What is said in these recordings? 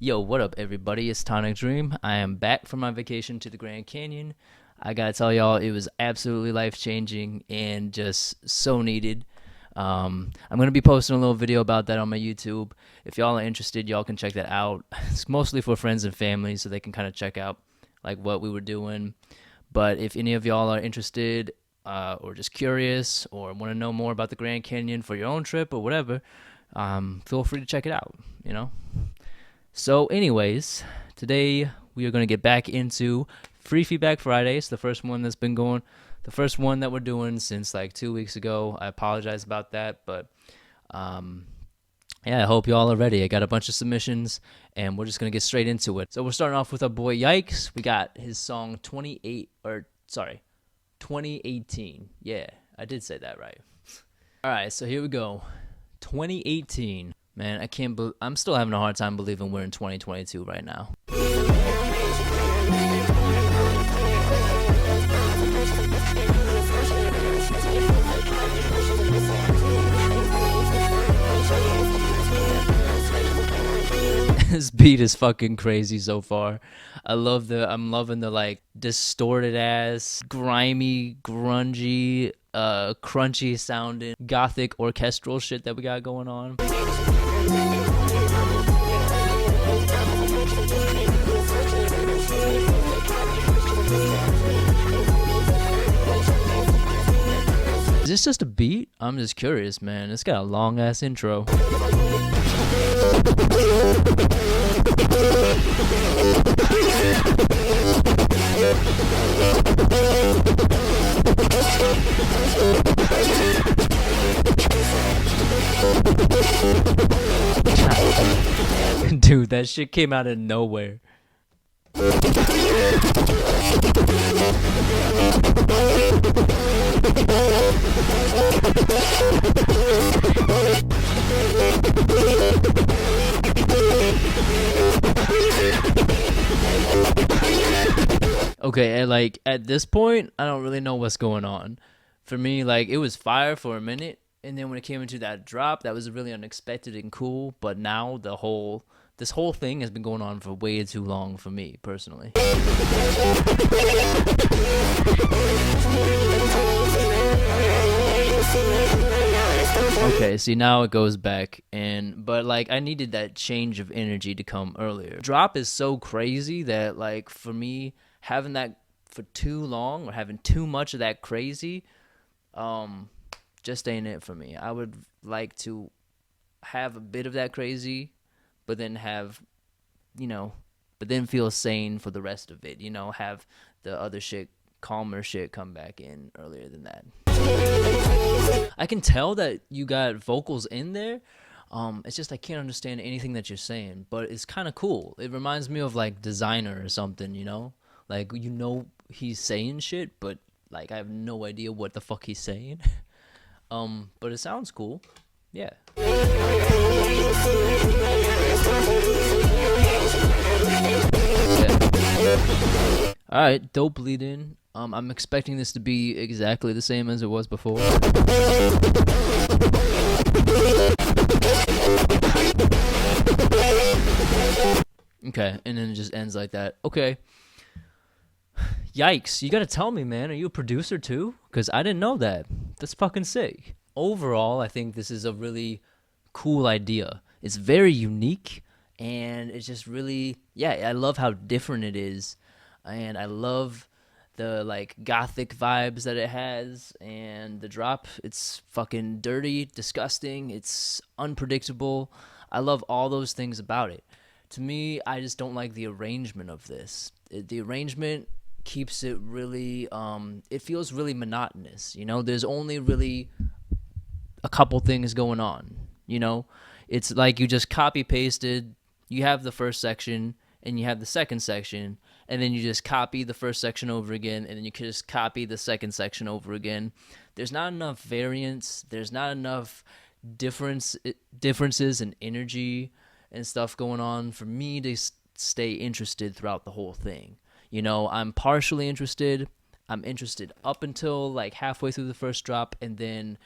Yo, what up, everybody? It's Tonic Dream. I am back from my vacation to the Grand Canyon. I gotta tell y'all, it was absolutely life changing and just so needed. I'm gonna be posting a little video about that on my YouTube. If y'all are interested, y'all can check that out. It's mostly for friends and family, so they can kind of check out like what we were doing. But if any of y'all are interested, or just curious, or want to know more about the Grand Canyon for your own trip or whatever, feel free to check it out. You know. So, anyways, today we are going to get back into Free Feedback Fridays, the first one that's been going, the first one that we're doing since like 2 weeks ago. I apologize about that, but yeah, I hope you all are ready. I got a bunch of submissions, and we're just going to get straight into it. So, we're starting off with our boy Yikes. We got his song 2018. Yeah, I did say that right. All right, so here we go. 2018. Man, I'm still having a hard time believing we're in 2022 right now. This beat is fucking crazy so far. I'm loving the like distorted ass, grimy, grungy, crunchy sounding, gothic orchestral shit that we got going on. Is this just a beat? I'm just curious, man. It's got a long ass intro. Dude, that shit came out of nowhere. Okay, and like at this point, I don't really know what's going on. For me, like it was fire for a minute, and then when it came into that drop, that was really unexpected and cool. But now this whole thing has been going on for way too long for me personally. Okay, see now it goes back, but like I needed that change of energy to come earlier. Drop is so crazy that like for me having that for too long or having too much of that crazy, just ain't it for me. I would like to have a bit of that crazy, but then but then feel sane for the rest of it. Have the other shit, calmer shit, come back in earlier than that. I can tell that you got vocals in there. It's just I can't understand anything that you're saying, but it's kind of cool. It reminds me of like Designer or something, like he's saying shit, but like I have no idea what the fuck he's saying. But it sounds cool. Yeah. All right, dope lead in. I'm expecting this to be exactly the same as it was before. Okay, and then it just ends like that. Okay. Yikes, you gotta tell me, man. Are you a producer too? Because I didn't know that. That's fucking sick. Overall, I think this is a really cool idea. It's very unique, and it's just really, yeah, I love how different it is. And I love the like gothic vibes that it has, and the drop, it's fucking dirty, disgusting, it's unpredictable. I love all those things about it. To me, I just don't like the arrangement of this. The arrangement keeps it really, it feels really monotonous. There's only really a couple things going on. It's like you just copy pasted. You have the first section and you have the second section, and then you just copy the first section over again, and then you can just copy the second section over again. There's not enough variance. There's not enough differences in energy and stuff going on for me to stay interested throughout the whole thing. I'm partially interested. I'm interested up until like halfway through the first drop, and then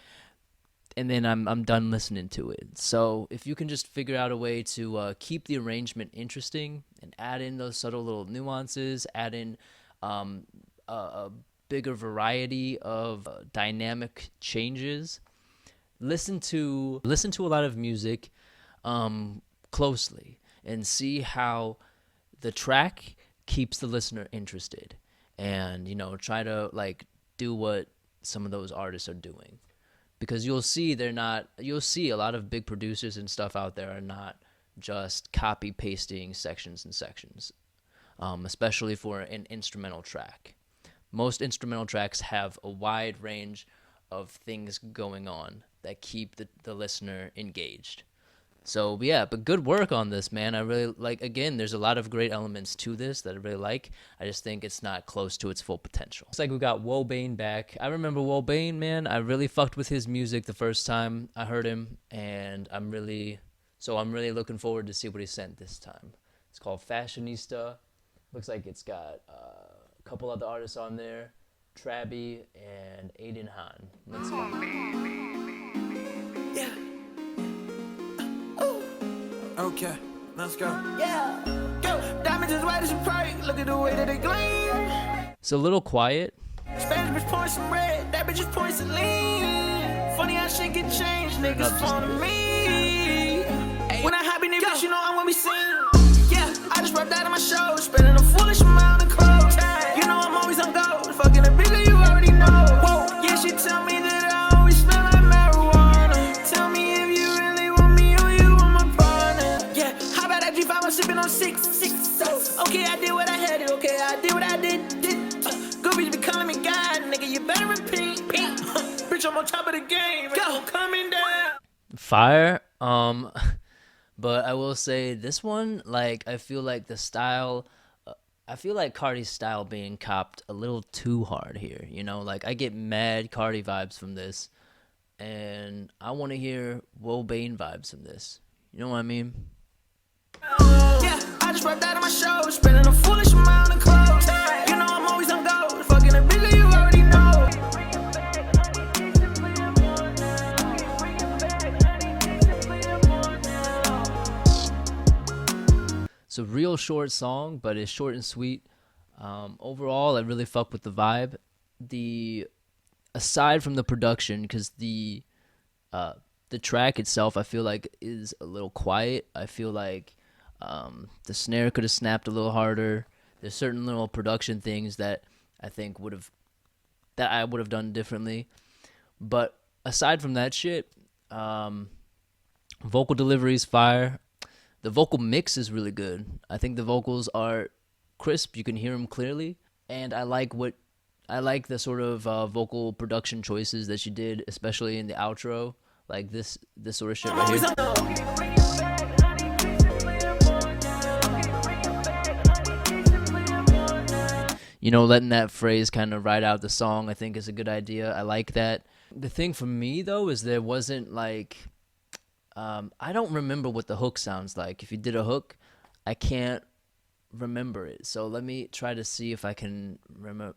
and then I'm done listening to it. So if you can just figure out a way to keep the arrangement interesting and add in those subtle little nuances, add in a bigger variety of dynamic changes, listen to a lot of music closely and see how the track keeps the listener interested, and try to like do what some of those artists are doing, because you'll see a lot of big producers and stuff out there are not just copy pasting sections and sections, especially for an instrumental track. Most instrumental tracks have a wide range of things going on that keep the listener engaged. So yeah, but good work on this, man. I really like, again, there's a lot of great elements to this that I really like. I just think it's not close to its full potential. It's like we got Wobane back. I remember Wobane, man. I really fucked with his music the first time I heard him, and I'm really looking forward to see what he sent this time. It's called Fashionista. Looks like it's got a couple other artists on there, Traby and Aiden Han. Let's go. Yeah. Okay, let's go. Yeah. Go. Diamonds as white as a pearl. Look at the way that they gleam. It's a little quiet. Spanish bitch pouring some red. That bitch is pouring some lean. Funny how shit get changed. Niggas on me. When I hop in this bitch, you know I'm gonna be seen. Yeah, I just rubbed out of my show. Spending a foolish amount of clothes. You know I'm always on go. Fucking a bitch, you already know. Whoa. Yeah, she tell me that I always smell like marijuana. Tell me if you really want me or you want my partner. Yeah, how about that G5? I'm sipping on six. Okay, I did what I had to. Okay, I did what I did. Good bitch be calling me God, nigga. You better repeat. Bitch, I'm on top of the game. Go, coming down. Fire. But I will say this one, like, I feel like the style, I feel like Cardi's style being copped a little too hard here. Like, I get mad Cardi vibes from this, and I want to hear Wobane vibes from this. You know what I mean? Yeah, I just rubbed out of my show, spending a foolish amount of clothes. You know I'm always on go, fucking a bitch, you already know. It's a real short song, but it's short and sweet. Overall, I really fuck with the vibe. Aside from the production, because the track itself, I feel like is a little quiet. I feel like the snare could have snapped a little harder. There's certain little production things that I think I would have done differently. But aside from that shit, vocal delivery is fire. The vocal mix is really good. I think the vocals are crisp. You can hear them clearly. And I like the sort of vocal production choices that she did, especially in the outro. Like this sort of shit right here. Letting that phrase kind of ride out the song, I think is a good idea. I like that. The thing for me, though, is there wasn't like... I don't remember what the hook sounds like. If you did a hook, I can't remember it. So let me try to see if I can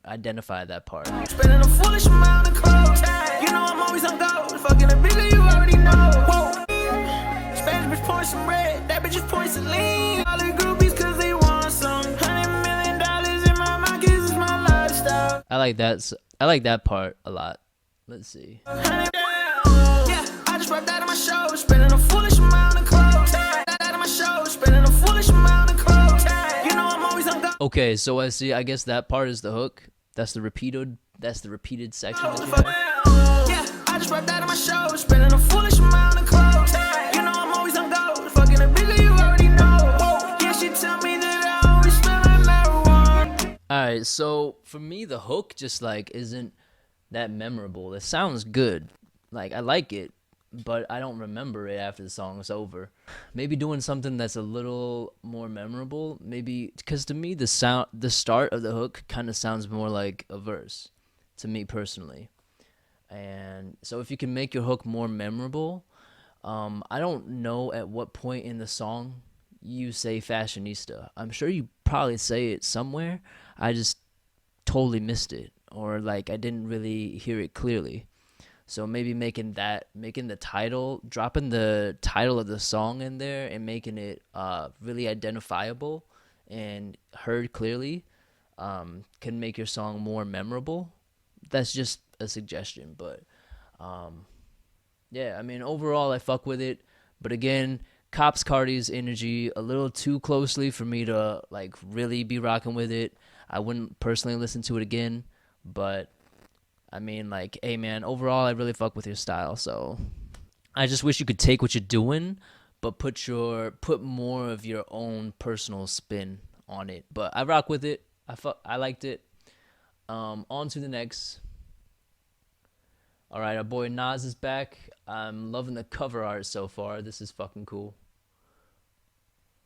identify that part. Spending a foolish amount of clothes. You know I'm always on go. Fucking a bitch, you already know. Whoa. Spanish bitch pouring some red. That bitch is pouring some lean. All the groupies cause they want some. $100 million in my pockets is my lifestyle. I like that part a lot. Let's see. Rubbed out of my show, spending a foolish amount of clothes. Out of my show, spending a foolish amount of clothes. You know I'm always on go. Okay, so I see. I guess that part is the hook. That's the repeated section that you have. Yeah, I just rubbed out of my show, spending a foolish amount of clothes. You know I'm always on go. Fucking a bitch, you already know. Whoa. Yeah, she tell me that I always smell like marijuana. All right, so for me, the hook just like isn't that memorable. It sounds good. Like I like it, but I don't remember it after the song is over. Maybe doing something that's a little more memorable. Maybe because to me the start of the hook kind of sounds more like a verse, to me personally. And so if you can make your hook more memorable, I don't know at what point in the song you say fashionista. I'm sure you probably say it somewhere. I just totally missed it, or like I didn't really hear it clearly. So maybe making the title, dropping the title of the song in there and making it really identifiable and heard clearly can make your song more memorable. That's just a suggestion, but yeah, I mean, overall, I fuck with it. But again, Cops Cardi's energy a little too closely for me to like really be rocking with it. I wouldn't personally listen to it again, but I mean, like, hey man, overall, I really fuck with your style. So I just wish you could take what you're doing, but put more of your own personal spin on it. But I rock with it. I liked it. On to the next. All right, our boy Nas is back. I'm loving the cover art so far. This is fucking cool.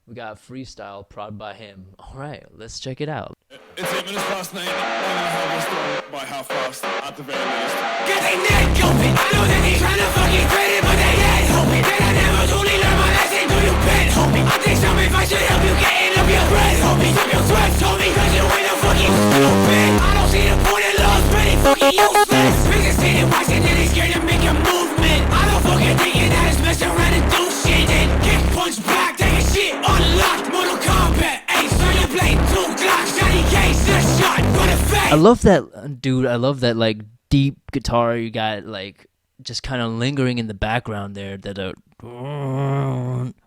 We got freestyle prod by him. All right, let's check it out. It's 8 minutes past 9. We're gonna have this done by half past at the very least. Get they neck open. I know that they tryna fucking quit it, but they ain't hoping that I never truly learn my lesson. Do you bet, homie? I think some advice should help you getting up your bread, homie. Stop your sweat, homie, cause you ain't a fucking stupid. I don't see the point in love, but it fucking useless. Niggas sitting watching and they scared to make a movement. I don't fucking thinking that it's mess around and do shit. Then get punched back, taking shit unlocked. Mortal Kombat, ace on your blade, 2 Glocks, shiny case, a shot for the face. I love that, dude. I love that, like, deep guitar you got, like, just kind of lingering in the background there. That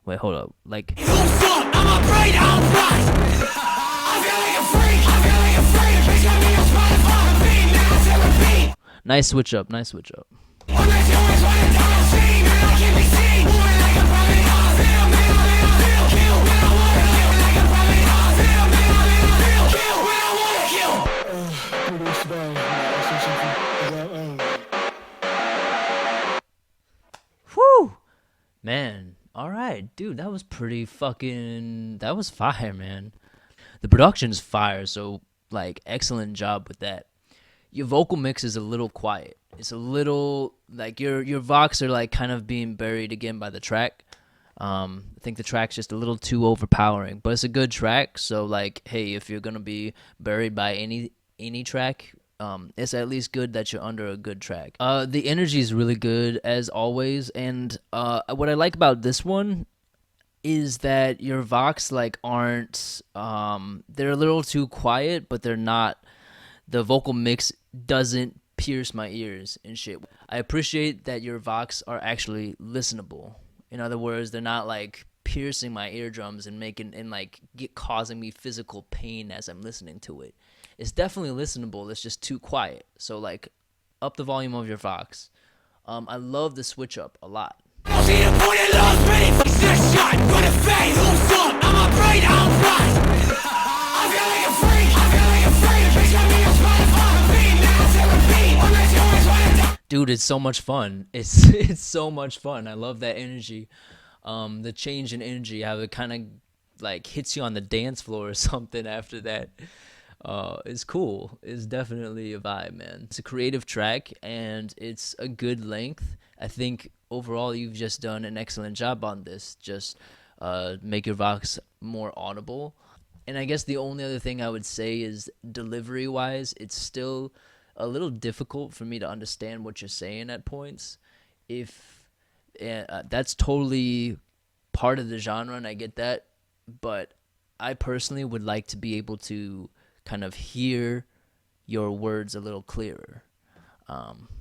wait, hold up. Like, Who's up? I'm a brain, I'm right. I feel like a freak, I feel like a freak. Bitch, got me on Spotify, repeat, now I say repeat. nice switch up. Nice switch up. Unless you always wanna die, see, man, I can't be seen. Moving like a private hospital, man, I feel kill. Man, I wanna kill like a private hospital, man, I feel kill. Man, I wanna kill. Whew, man. All right, dude. That was pretty fucking. That was fire, man. The production's fire. So, like, excellent job with that. Your vocal mix is a little quiet. It's a little like your vocs are like kind of being buried again by the track. I think the track's just a little too overpowering, but it's a good track. So like, hey, if you're gonna be buried by any track, it's at least good that you're under a good track. The energy is really good as always, and what I like about this one is that your vocs like aren't they're a little too quiet, but they're not. The vocal mix doesn't pierce my ears and shit. I appreciate that your vocs are actually listenable. In other words, they're not like piercing my eardrums and causing me physical pain as I'm listening to it. It's definitely listenable. It's just too quiet. So like, up the volume of your vocs. I love the switch up a lot. I don't see the point in love, ready for this shot for the face. Who's up? I'm a brain, I'm right. I feel like a freak, I feel like a freak. Bitch, got me on Spotify, repeat, now I say repeat. Unless you always wanna die. Dude, it's so much fun. It's so much fun. I love that energy. The change in energy, how it kind of like hits you on the dance floor or something after that. It's cool. It's definitely a vibe, man. It's a creative track and it's a good length. I think overall you've just done an excellent job on this. Just make your vox more audible. And I guess the only other thing I would say is delivery-wise, it's still a little difficult for me to understand what you're saying at points. That's totally part of the genre, and I get that. But I personally would like to be able to kind of hear your words a little clearer.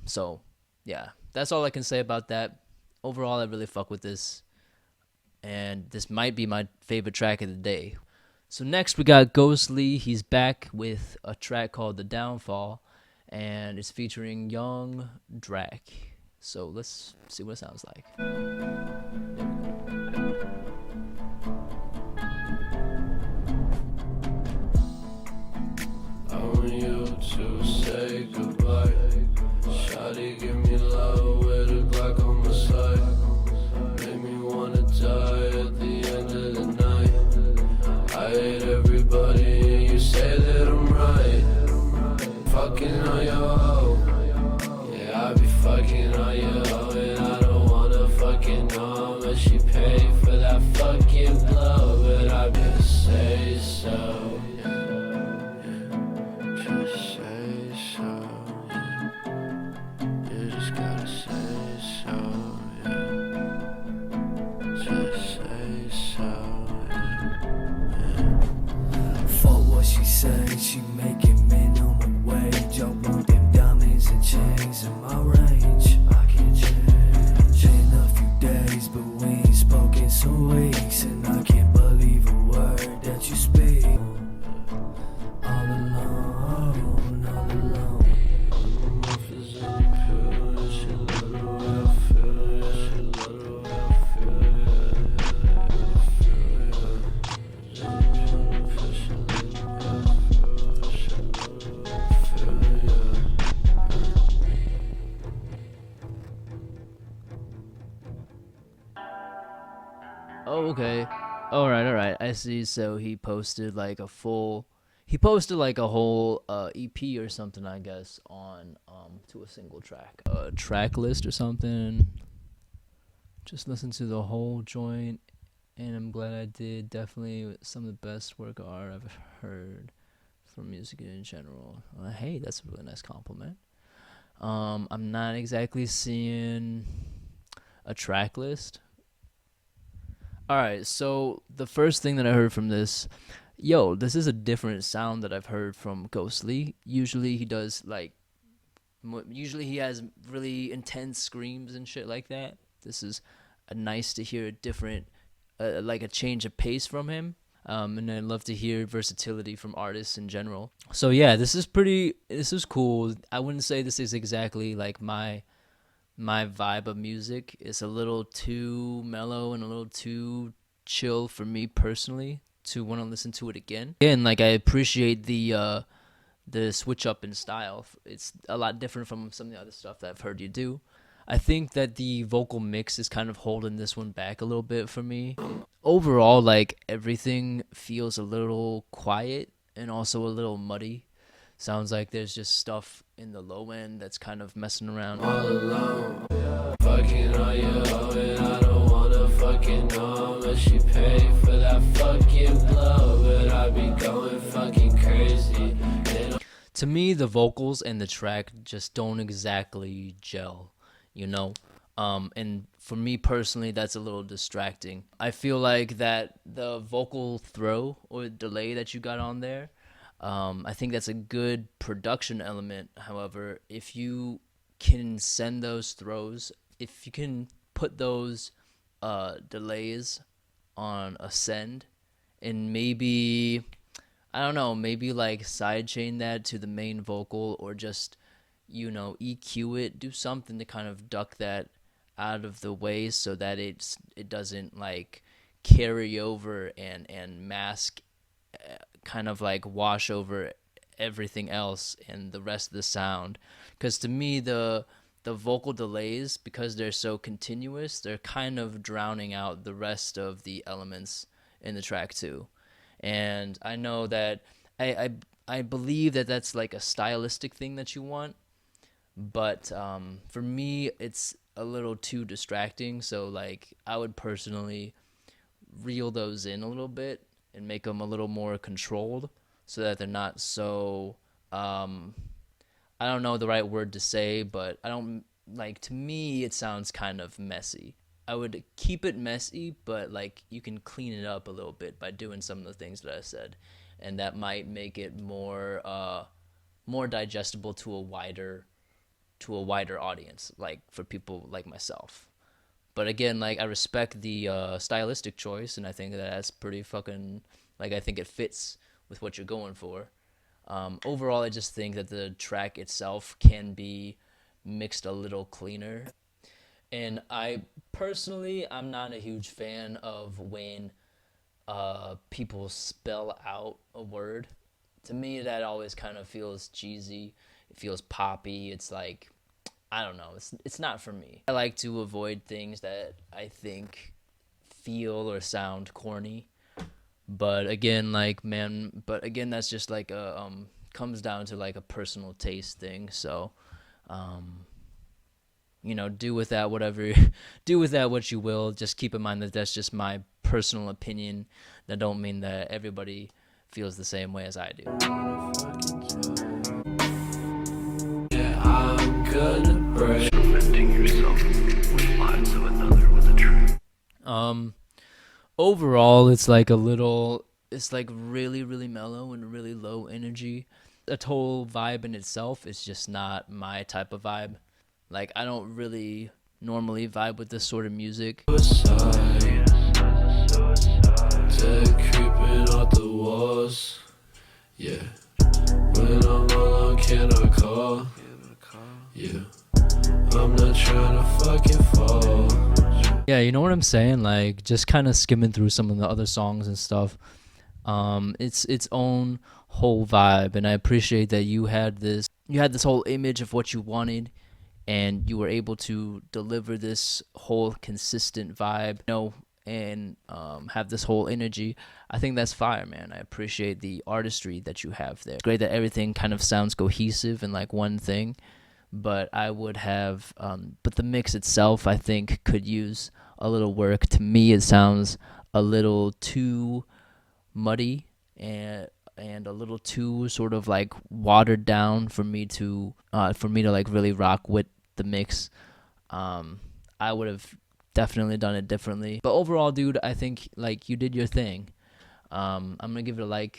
So, yeah, that's all I can say about that. Overall, I really fuck with this. And this might be my favorite track of the day. So next we got Ghostly. He's back with a track called The Downfall. And it's featuring Young Drac. So let's see what it sounds like. I want you to say goodbye. Shawty, give me love with a Glock on my side. Make me wanna die at the end of the night. I hate everybody and you say that I'm right. Fucking on your hoe. Yeah, I be fucking on your hoe. And I don't wanna fucking know how much she what she said. She making minimum wage. I want them diamonds and chains in my range. I can't change. Been a few days, but we ain't spoken some weeks, and I can't believe a word that you speak. All alone, all alone. Oh, okay. All right. I see. So he posted like a whole EP or something, I guess, on to a single track, track list or something. Just listen to the whole joint, and I'm glad I did. Definitely some of the best work of art I've heard from music in general. Hey, that's a really nice compliment. I'm not exactly seeing a track list. Alright, so the first thing that I heard from this, this is a different sound that I've heard from Ghostly. Usually he does usually he has really intense screams and shit like that. This is nice to hear a different, like a change of pace from him. And I love to hear versatility from artists in general. So yeah, this is cool. I wouldn't say this is exactly like my vibe of music. Is a little too mellow and a little too chill for me personally to want to listen to it again. Again, like I appreciate the switch up in style. It's a lot different from some of the other stuff that I've heard you do. I think that the vocal mix is kind of holding this one back a little bit for me. Overall, like everything feels a little quiet and also a little muddy. Sounds like there's just stuff in the low end that's kind of messing around. All alone, fucking on your own, and I don't wanna fucking know how much she paid for that fucking blow, but I be going fucking crazy. To me, the vocals and the track just don't exactly gel, you know? And for me personally, that's a little distracting. I feel like that the vocal throw or delay that you got on there, I think that's a good production element. However, if you can send those throws, if you can put those delays on a send, and maybe, I don't know, maybe like sidechain that to the main vocal, or just, EQ it, do something to kind of duck that out of the way so that it doesn't like carry over and mask, kind of like wash over everything else and the rest of the sound. Because to me, the vocal delays, because they're so continuous, they're kind of drowning out the rest of the elements in the track too. And I know that I believe that that's like a stylistic thing that you want, but for me it's a little too distracting. So like I would personally reel those in a little bit and make them a little more controlled, so that they're not so, I don't know the right word to say, but to me it sounds kind of messy. I would keep it messy, but like you can clean it up a little bit by doing some of the things that I said, and that might make it more digestible to a wider audience, like for people like myself. But again, like I respect the stylistic choice, and I think that's pretty fucking, like I think it fits with what you're going for. Overall, I just think that the track itself can be mixed a little cleaner. And I'm not a huge fan of when people spell out a word. To me, that always kind of feels cheesy. It feels poppy. It's like, I don't know. It's not for me. I like to avoid things that I think feel or sound corny. But again, that's just like a comes down to like a personal taste thing. So, do with that what you will. Just keep in mind that that's just my personal opinion. That don't mean that everybody feels the same way as I do. Yeah, I'm gonna break. Overall, it's like a little it's like really mellow and really low energy. The whole vibe in itself is just not my type of vibe. Like, I don't really normally vibe with this sort of music. Suicide, dead creeping out the walls. Yeah, when I'm alone, can I call? Yeah, I'm not trying to fucking fall. Yeah, you know what I'm saying? Like, just kind of skimming through some of the other songs and stuff. It's its own whole vibe, and I appreciate that you had this whole image of what you wanted, and you were able to deliver this whole consistent vibe, and have this whole energy. I think that's fire, man. I appreciate the artistry that you have there. It's great that everything kind of sounds cohesive in like one thing, but I would have, but the mix itself, I think, could use a little work. To me, it sounds a little too muddy and a little too sort of like watered down for me to like really rock with the mix. I would have definitely done it differently, but overall, dude, I think like you did your thing. I'm gonna give it a like,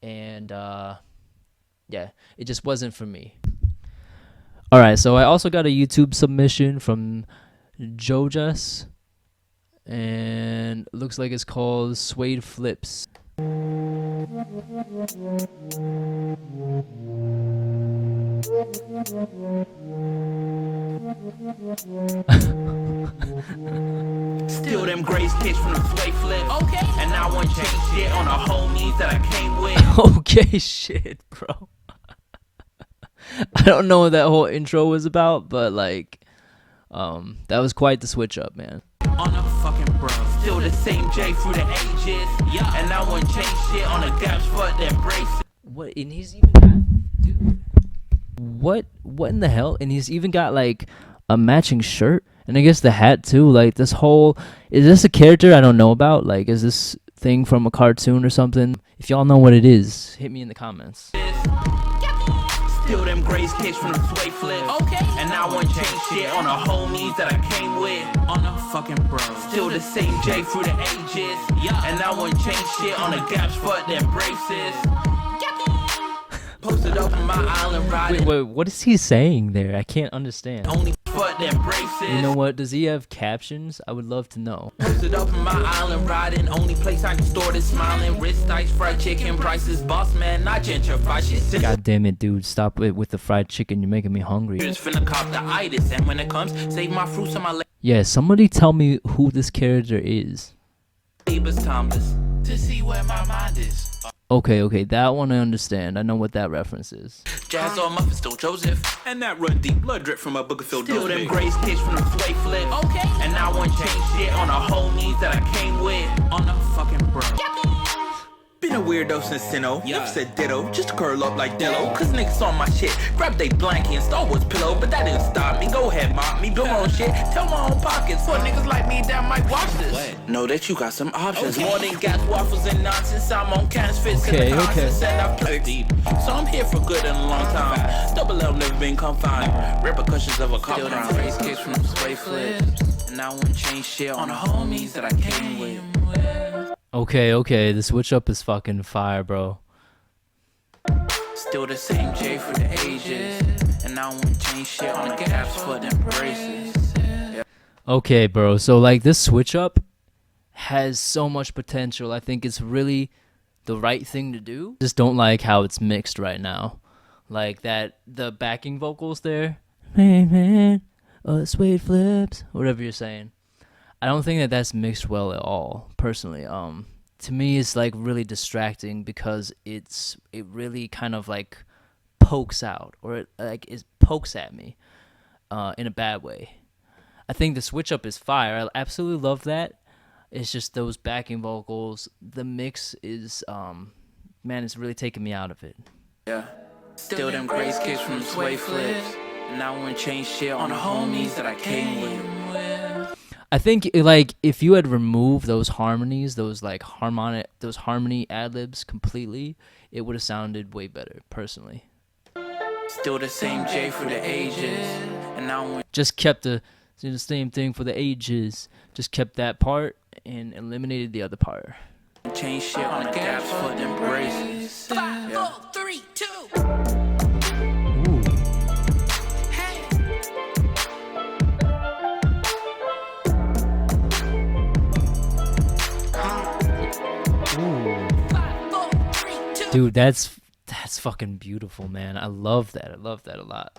and yeah, it just wasn't for me. All right, so I also got a YouTube submission from Jojas, and it looks like it's called Suedeflips. Still them grace kids from the sway flip. Okay. And I want change shit on the homies that I came with. Okay, shit, bro. I don't know what that whole intro was about, but like, that was quite the switch up, man. On the fucking bro. Still the same J through the ages. Yeah. And I want change shit on the gaps for them braces. What? And he's even got, dude, what in the hell? And he's even got like a matching shirt, and I guess the hat too. Like, this whole, is this a character I don't know about? Like, is this thing from a cartoon or something? If y'all know what it is, hit me in the comments. Still them grace kids from the sway flip. Okay. And I want change shit on the homies that I came with. On the fucking bro. Still the same J through the ages. Yeah. And I want change shit on the gaps for them braces. Posted up on my island riding. Wait, what is he saying there? I can't understand. Only for them braces. You know what? Does he have captions? I would love to know. Posted up on my island riding. Only place I can store this smiling. Wrist ice, fried chicken prices. Boss man, not gentrify shit. God damn it, dude. Stop it with the fried chicken. You're making me hungry. Just finna cop the itis. And when it comes, save my fruits on my Yeah, somebody tell me who this character is. labors timeless. To see where my mind is. Okay, that one I understand. I know what that reference is. Jazz on muffin, still Joseph. And that run deep, blood drip from a book of Phil. Still them grace kids from the sway flip. Okay. And I want change shit on the homies that I came with. On the fucking bro. Been a weirdo since Sinnoh. Never said ditto, just to curl up like Dillo. Cause niggas on my shit. Grab they blanket and Star Wars pillow, but that didn't stop me. Go ahead, mock me, do my own shit. Tell my own pockets. For niggas like me that might watch this. Know that you got some options. More than gas, waffles, and nonsense. I'm on cans, fits, Okay, and the okay. constants, and I've played deep. So I'm here for good in a long time. Double L never been confined. Repercussions of a cop crime. Face kicks from the sway flips. And I want change shit on the homies that I came with. Okay, the switch up is fucking fire, bro. Still the same J for the ages. And I want change shit on the caps for them braces. Okay, bro. So like, this switch up has so much potential. I think it's really the right thing to do. Just don't like how it's mixed right now. Like that, the backing vocals there. Man, suede flips, whatever you're saying. I don't think that that's mixed well at all, personally. To me, it's like really distracting because it really kind of like pokes out, or it pokes at me in a bad way. I think the switch up is fire. I absolutely love that. It's just those backing vocals. The mix is, man, it's really taking me out of it. Yeah. Still them grace kicks from the sway flips. And I want change shit on the homies that I came with. I think like if you had removed those harmonies, those harmony ad-libs completely, it would have sounded way better, personally. Still the same J for the ages. And I want Just kept the same thing for the ages. Just kept that part and eliminated the other part. Change shit on the gaps for them braces. 5, 4, 3, 2. Ooh. Hey. Ooh. 5, 4, 3, 2. Dude, that's fucking beautiful, man. I love that. I love that a lot.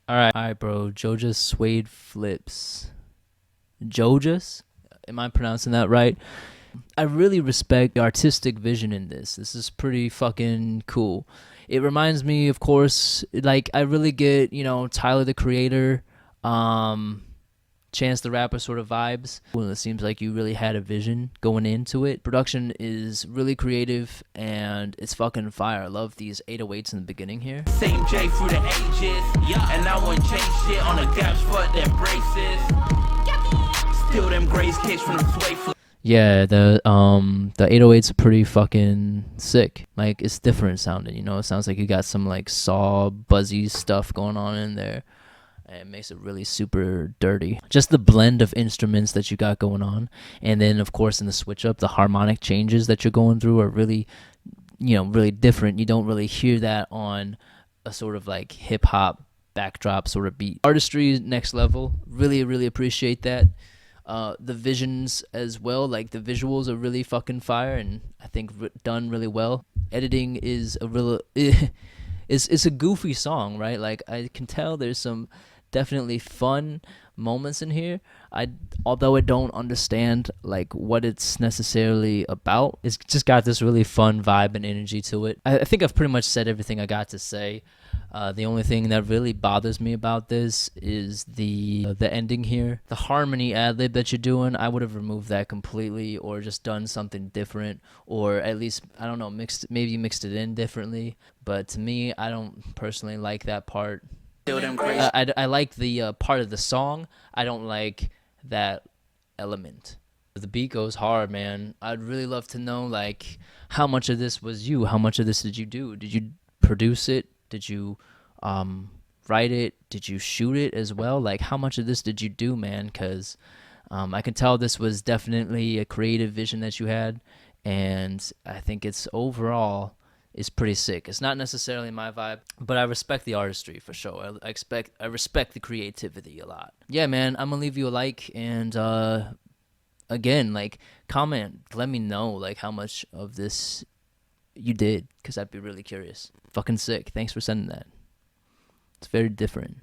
All right, bro. Jojas Suede Flips. Jojas? Am I pronouncing that right? I really respect the artistic vision in this. This is pretty fucking cool. It reminds me, of course, like I really get, Tyler the Creator, Chance the Rapper sort of vibes. Well, it seems like you really had a vision going into it. Production is really creative and it's fucking fire. I love these 808s in the beginning here. Same J through the ages. Yeah, and I wouldn't change shit on the gaps for them braces. Still them grace kicks from the sway. Yeah, the 808s are pretty fucking sick. Like it's different sounding, It sounds like you got some like saw buzzy stuff going on in there. And it makes it really super dirty. Just the blend of instruments that you got going on. And then of course in the switch up, the harmonic changes that you're going through are really, really different. You don't really hear that on a sort of like hip hop backdrop sort of beat. Artistry next level. Really, really appreciate that. The visions as well, like the visuals are really fucking fire and I think done really well. Editing is a real it's a goofy song, right? Like I can tell there's some definitely fun moments in here. Although I don't understand like what it's necessarily about, it's just got this really fun vibe and energy to it. I think I've pretty much said everything I got to say. The only thing that really bothers me about this is the ending here. The harmony ad-lib that you're doing, I would have removed that completely or just done something different or at least, I don't know, mixed it in differently. But to me, I don't personally like that part. I like the part of the song. I don't like that element. The beat goes hard, man. I'd really love to know, like, how much of this was you? How much of this did you do? Did you produce it? Did you write it? Did you shoot it as well? Like, how much of this did you do, man? Because I can tell this was definitely a creative vision that you had, and I think it's overall is pretty sick. It's not necessarily my vibe, but I respect the artistry for sure. I respect the creativity a lot. Yeah, man, I'm gonna leave you a like and again, like, comment, let me know like how much of this you did, because I'd be really curious. Fucking sick. Thanks for sending that. It's very different.